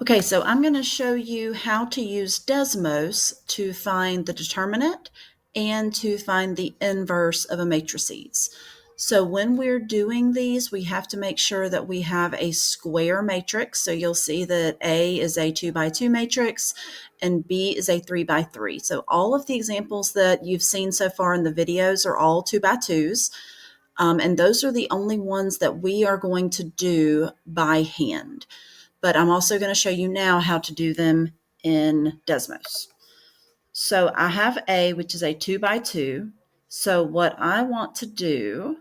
Okay, so I'm going to show you how to use Desmos to find the determinant and to find the inverse of a matrices. So when we're doing these, we have to make sure that we have a square matrix. So you'll see that A is a 2 by 2 matrix and B is a 3 by 3. So all of the examples that you've seen so far in the videos are all 2 by 2s. And those are the only ones that we are going to do by hand. But I'm also going to show you now how to do them in Desmos. So I have A, which is a 2 by 2. So what I want to do,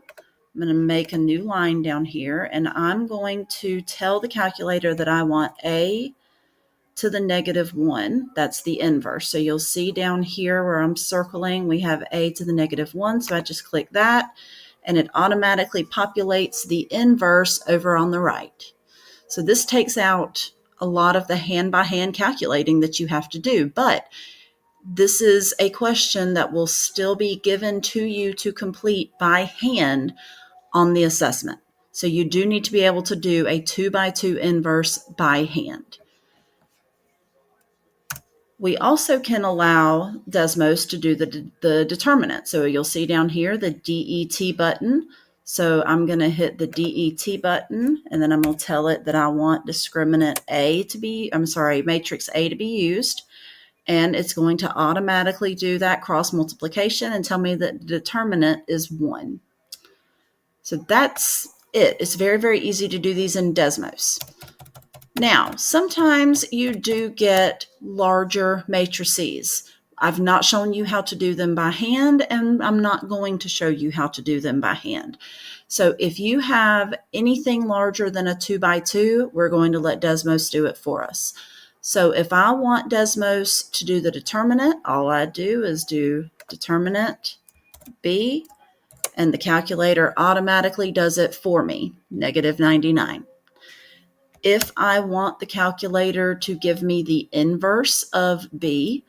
I'm going to make a new line down here, and I'm going to tell the calculator that I want A to the -1. That's the inverse. So you'll see down here where I'm circling, we have A to the -1. So I just click that, and it automatically populates the inverse over on the right. So this takes out a lot of the hand-by-hand calculating that you have to do, but this is a question that will still be given to you to complete by hand on the assessment. So you do need to be able to do a 2 by 2 inverse by hand. We also can allow Desmos to do the determinant. So you'll see down here the DET button. So I'm going to hit the DET button, and then I'm going to tell it that I want matrix A to be used. And it's going to automatically do that cross multiplication and tell me that the determinant is 1. So that's it. It's very, very easy to do these in Desmos. Now, sometimes you do get larger matrices. I've not shown you how to do them by hand, and I'm not going to show you how to do them by hand. So if you have anything larger than a 2 by 2, we're going to let Desmos do it for us. So if I want Desmos to do the determinant, all I do is do determinant B, and the calculator automatically does it for me, -99. If I want the calculator to give me the inverse of B,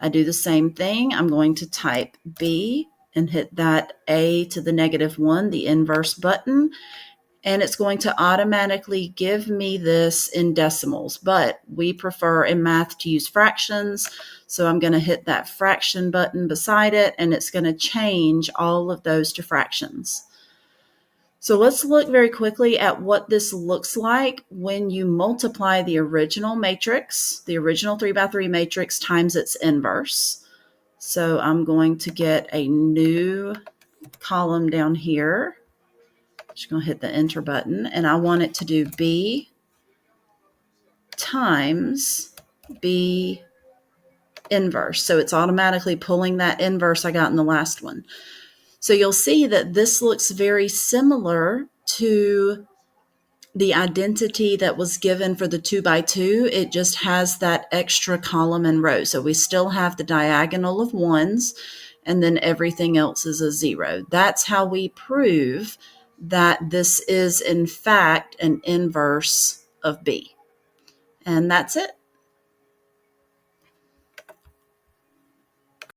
I do the same thing. I'm going to type B and hit that A to the -1, the inverse button, and it's going to automatically give me this in decimals. But we prefer in math to use fractions, so I'm going to hit that fraction button beside it, and it's going to change all of those to fractions. So let's look very quickly at what this looks like when you multiply the original matrix, the original 3 by 3 matrix times its inverse. So I'm going to get a new column down here. Just going to hit the enter button, and I want it to do B times B inverse. So it's automatically pulling that inverse I got in the last one. So you'll see that this looks very similar to the identity that was given for the 2 by 2. It just has that extra column and row. So we still have the diagonal of 1s, and then everything else is a 0. That's how we prove that this is in fact an inverse of B. And that's it.